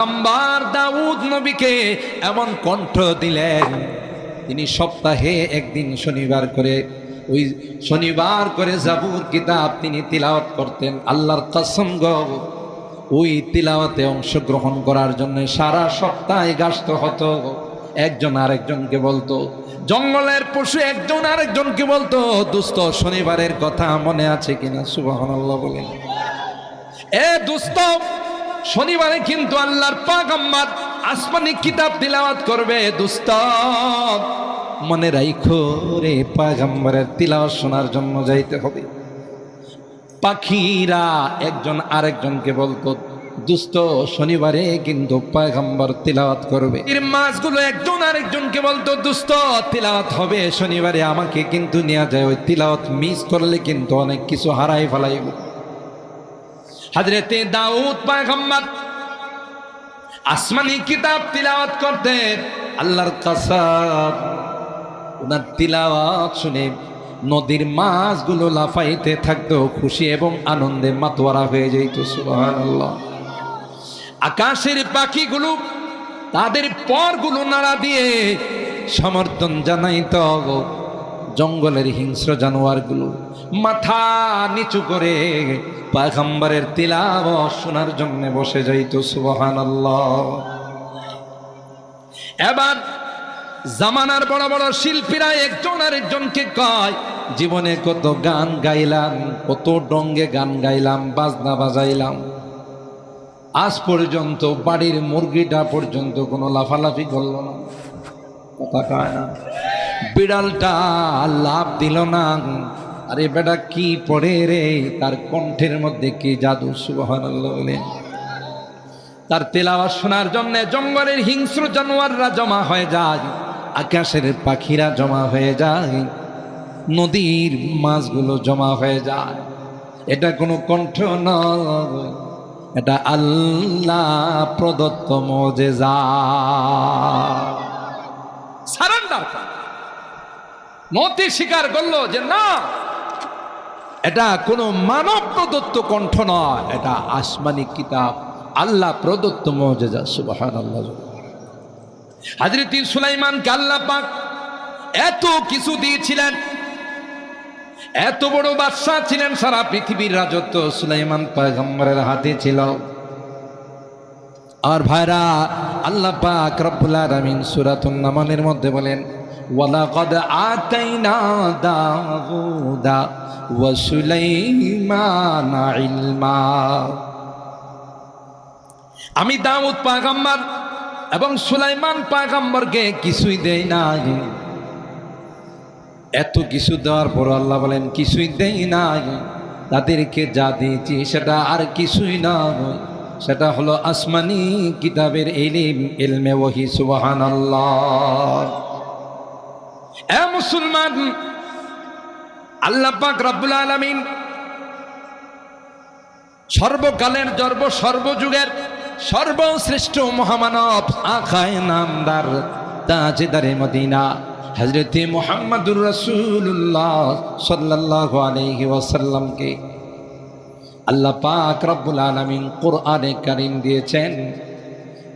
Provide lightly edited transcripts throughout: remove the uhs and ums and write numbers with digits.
পয়গম্বর দাউদ নবীকে এমন কণ্ঠ দিলেন, তিনি সপ্তাহে একদিন শনিবার করে জাবুর কিতাব তিনি তিলাওয়াত করতেন। আল্লাহর কসম গো, ওই তিলাওয়াতে অংশগ্রহণ করার জন্য সারা সপ্তাহে ব্যস্ত হতো। একজন আরেকজনকে বলতো, জঙ্গলের পশু একজন আরেকজনকে বলতো, দোস্ত শনিবারের কথা মনে আছে কিনা? সুবহানাল্লাহ বলেন। এ দোস্ত, শনিবারে কিন্তু আল্লাহর পয়গম্বর আসমানি কিতাব তিলাওয়াত করবে। দোস্ত মনে রাখো রে, পয়গম্বরের তিলাওয়াত শোনার জন্য যাইতে হবে। পাখিরা একজন আরেকজনকে বলতো, দোস্ত শনিবারে কিন্তু পয়গম্বর তিলাওয়াত করবে। এর মাছগুলো একজন আরেকজনকে বলতো, দোস্ত তিলাওয়াত হবে শনিবারে, আমাকে কিন্তু নিয়ে যায়, ওই তিলাওয়াত মিস করলে কিন্তু অনেক কিছু হারাই ফেলাইব। হযরতে দাউদ পয়গম্বর আসমানি কিতাব তিলাওয়াত করতেন। আল্লাহর কসম, ওনার তিলাওয়াত শুনে নদীর মাছগুলো লাফাইতে থাকতো, খুশি এবং আনন্দে মাতোয়ারা হয়ে যেত। সুবহানাল্লাহ। আকাশের পাখিগুলো তাদের পরগুলো নাড়া দিয়ে সমর্থন জানাইতো। জঙ্গলের হিংস্র জানোয়ারগুলো মাথা নিচু করে পয়গম্বরের তিলাওয়াত শোনার জন্য বসে যাইত। সুবহানাল্লাহ। এবার জামানার বড় বড় শিল্পীরা একজন আরেকজনকে কয়, জীবনে কত গান গাইলাম, কত ডঙ্গে গান গাইলাম, বাজনা বাজাইলাম, আজ পর্যন্ত বাড়ির মুরগিটা পর্যন্ত কোনো লাফালাফি করল না, কথা কয় না। বিড়ালটা লাভ দিল না। আরে বেটা কি পড়ে রে, তার কণ্ঠের মধ্যে কি জাদু! সুবহানাল্লাহ বলেন। তার তেলাওয়াত শোনার জন্য জঙ্গলের হিংস্র জানোয়াররা জমা হয়ে যায়, আকাশের পাখিরা জমা হয়ে যায়, নদীর মাছগুলো জমা হয়ে যায়। এটা কোনো কণ্ঠ নয়, এটা আল্লাহ প্রদত্ত মুজিজা। সারেন্ডার নতি স্বীকার করলো যে না, এটা কোনো মানব প্রদত্ত কণ্ঠ নয়, এটা আসমানি কিতাব, আল্লাহ প্রদত্ত মুজিজা। সুবহানাল্লাহ। হযরত সুলাইমানকে আল্লাহ পাক এত কিছু দিয়েছিলেন, এত বড় বাদশা ছিলেন, সারা পৃথিবীর রাজত্ব সুলাইমান পয়গম্বরের হাতে ছিল। আর ভাইরা, আল্লাহ পাক রব্বুল আলামিন সূরাতুন নামলের মধ্যে বলেন, ওয়ালাকাদ আতাইনা দাউদা ওয়া সুলাইমানা ইলমা। আমি দাউদ পয়গম্বর এবং সুলাইমান পয়গম্বরকে কিছুই দেই না। এত কিছু দেওয়ার পর আল্লাহ বলেন কিছুই দেই না, তাদেরকে যা দিয়েছি সেটা আর কিছুই না, সেটা হলো আসমানি কিতাবের ইলম, ইলমে ওহী। সুবহানাল্লাহ। এ মুসলমান, আল্লাহ পাক রব্বুল আলামিন সর্বকালের সর্বযুগের সর্বশ্রেষ্ঠ মহামানব, আখায়ে নামদার, তাজদারে মদিনা, হযরতে মুহাম্মদুর রাসূলুল্লাহ সাল্লাল্লাহু আলাইহি ওয়াসাল্লামকে আল্লাহ পাক রব্বুল আলামিন কোরআনে কারীম দিয়েছেন।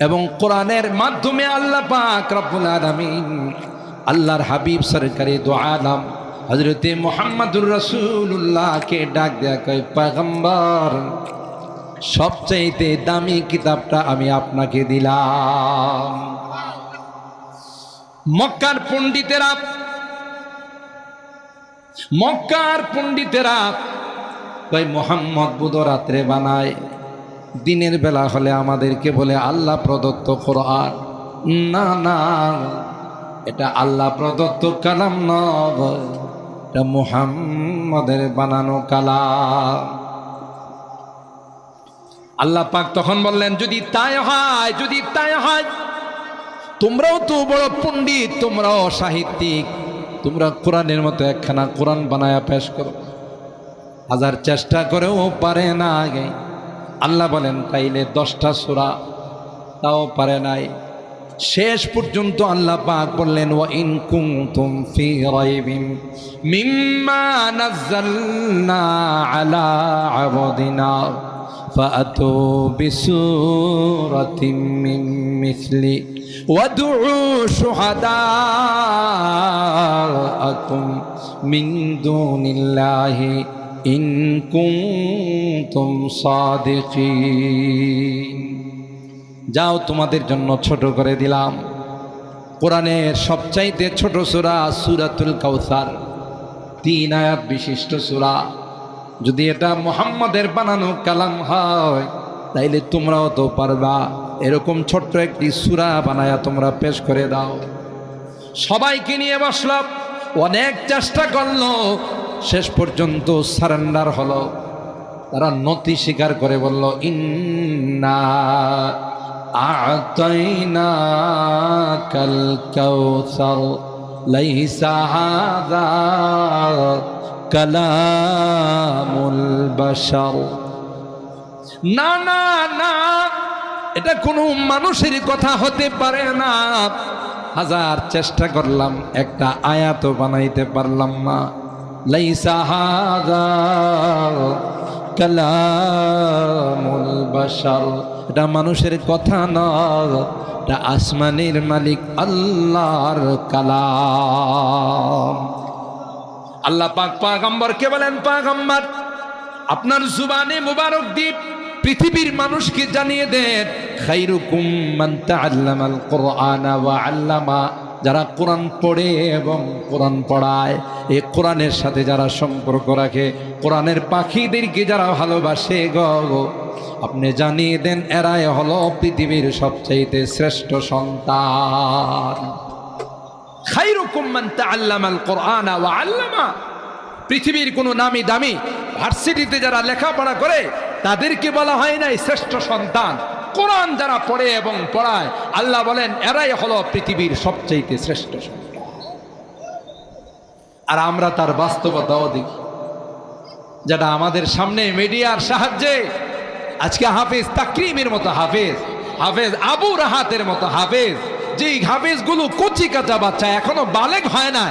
এবং কোরআনের মাধ্যমে আল্লাহ পাক রব্বুল আলামিন আল্লাহর হাবিব সরকারে দু আলম হযরতে মুহাম্মদুর রাসূলুল্লাহকে ডাক দেয়া কয়, পয়গম্বর সবচাইতে দামি কিতাবটা আমি আপনাকে দিলাম। মক্কার পণ্ডিতেরা কয়, মুহাম্মদ বুধ রাত্রে বানায়, দিনের বেলা হলে আমাদেরকে বলে আল্লাহ প্রদত্ত কোরআন। না না, এটা আল্লাহ প্রদত্ত কালাম নয়, এটা মুহাম্মদের বানানো কালাম। আল্লাহ পাক তখন বললেন, যদি তাই হয়, তোমরাও তো বড় পণ্ডিত, তোমরাও সাহিত্যিক, তোমরা কোরআনের মতো একখানা কোরআন বানায়া পেশ করো। হাজার চেষ্টা করেও পারে না। আগে আল্লাহ বলেন তাইলে 10টা সূরা, তাও পারে নাই। শেষ পর্যন্ত আল্লাহ পাক বললেন, ওয়া ইন কুনতুম ফি রাইবিন মিম্মা নাযালনা আলা আবদিনা ফাআতু বিসূরাতিম মিন মিসলি ওয়াদউ শুহাদাআকুম মিন দুনিল্লাহি ইন কুনতুম সাদিকিন। যাও, তোমাদের জন্য ছোট করে দিলাম কোরআনের সবচাইতে ছোট সূরা সূরাতুল কাউসার, 3 আয়াত বিশিষ্ট সূরা। যদি এটা মুহাম্মাদের বানানো কালাম হয় তাইলে তোমরাও তো পারবা। এরকম ছোট্ট একটি সূরা বানায়া তোমরা পেশ করে দাও। সবাইকে নিয়ে বসলাম, অনেক চেষ্টা করলো, শেষ পর্যন্ত সারেন্ডার হলো। তারা নতি স্বীকার করে বলল, ইন্না আ'তাইনাকাল কাউসার লাইসা হাযা কালামুল বাশার। না না না, এটা কোনো মানুষের কথা হতে পারে না। হাজার চেষ্টা করলাম, একটা আয়াতও বানাইতে পারলাম না। লাইসা হাযা কালামুল বাশার, এটা মানুষের কথা নয়, এটা আসমানের মালিক আল্লাহর কালাম। আল্লাহ পাক পয়গম্বরকে বলেন, পয়গম্বর আপনার জুবানে মুবারক দ্বীপ পৃথিবীর মানুষকে জানিয়ে দেন, খায়রুকুম মান তাআল্লামাল কুরআনা ওয়া আল্লামা, যারা কোরআন পড়ে এবং কোরআন পড়ায়, এই কোরআনের সাথে যারা সম্পর্ক রাখে, কোরআনের পাখিদেরকে যারা ভালোবাসে গো, আপনি জানিয়ে দেন এরাই হলো পৃথিবীর সবচাইতে শ্রেষ্ঠ সন্তান। খায়রুকুম মান তাআল্লামাল কুরআনা ওয়া আল্লামা, পৃথিবীর কোনো নামি দামি ভার্সিটিতে যারা লেখাপড়া করে তাদেরকে বলা হয় নাই শ্রেষ্ঠ সন্তান। কোরআন যারা পড়ে এবং পড়ায়, আল্লাহ বলেন এরাই হলো পৃথিবীর সবচাইতে শ্রেষ্ঠ সন্তান। আর আমরা তার বাস্তবতাও দেখি, যেটা আমাদের সামনে মিডিয়ার সাহায্যে আজকে হাফেজ তাকরিমের মতো হাফেজ, হাফেজ আবু রাহাতের মতো হাফেজ, যেই হাফেজগুলো কচি কাঁচা বাচ্চা, এখনো বালেগ হয় না,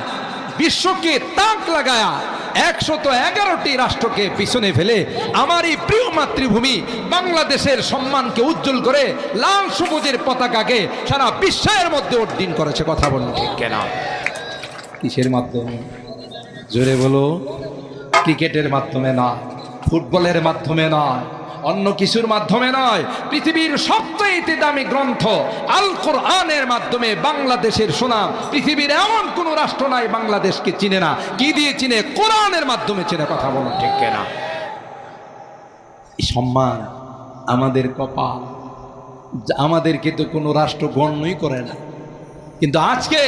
বিশ্বকে তাক লাগায়া 111টি রাষ্ট্রকে পিছনে ফেলে আমার এই প্রিয় মাতৃভূমি বাংলাদেশের সম্মানকে উজ্জ্বল করে লাল সবুজের পতাকাকে সারা বিশ্বের মধ্যে উড্ডীন করেছে। কথা বলুন ঠিক কেনা? কিসের মাধ্যমে? জোরে বলো। ক্রিকেটের মাধ্যমে নয়, ফুটবলের মাধ্যমে নয়, অন্য কিছুর মাধ্যমে নয়, পৃথিবীর সবচেয়ে দামি গ্রন্থ আল কোরআনের মাধ্যমে বাংলাদেশের সুনাম পৃথিবীর এমন কোন রাষ্ট্র নাই বাংলাদেশকে চিনে না। কি দিয়ে চিনে? কোরআনের মাধ্যমে চিনে। কথা বলুন ঠিক কিনা? এই সম্মান আমাদের কপাল, আমাদেরকে তো কোনো রাষ্ট্র গণ্যই করে না। কিন্তু আজকে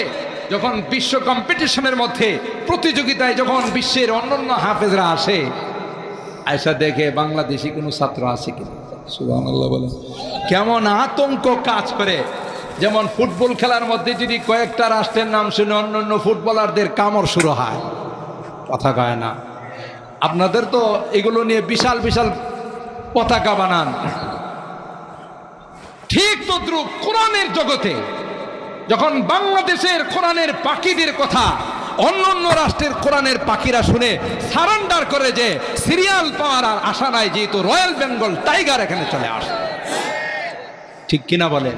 যখন বিশ্ব কম্পিটিশনের মধ্যে প্রতিযোগিতায় যখন বিশ্বের অন্যান্য হাফেজরা আসে, আয়সা দেখে বাংলাদেশি কোনো ছাত্র আছে কিনা, সুবহানাল্লাহ বলে, কেমন আতঙ্ক কাজ করে। যেমন ফুটবল খেলার মধ্যে যদি কয়েকটা রাষ্ট্রের নাম শুনে অন্যান্য ফুটবলারদের কামড় শুরু হয়, কথা কয় না? আপনাদের তো এগুলো নিয়ে বিশাল বিশাল পতাকা বানান। ঠিক তদ্রুপ কোরআনের জগতে যখন বাংলাদেশের কোরআনের পাখিদের কথা অন্যান্য রাষ্ট্রের কোরআনের পাখিরা শুনে সারেন্ডার করে, যে সিরিয়াল পাওয়ার আর আশা নাই, যেহেতু রয়্যাল বেঙ্গল টাইগার এখানে চলে আসে। ঠিক কিনা বলেন?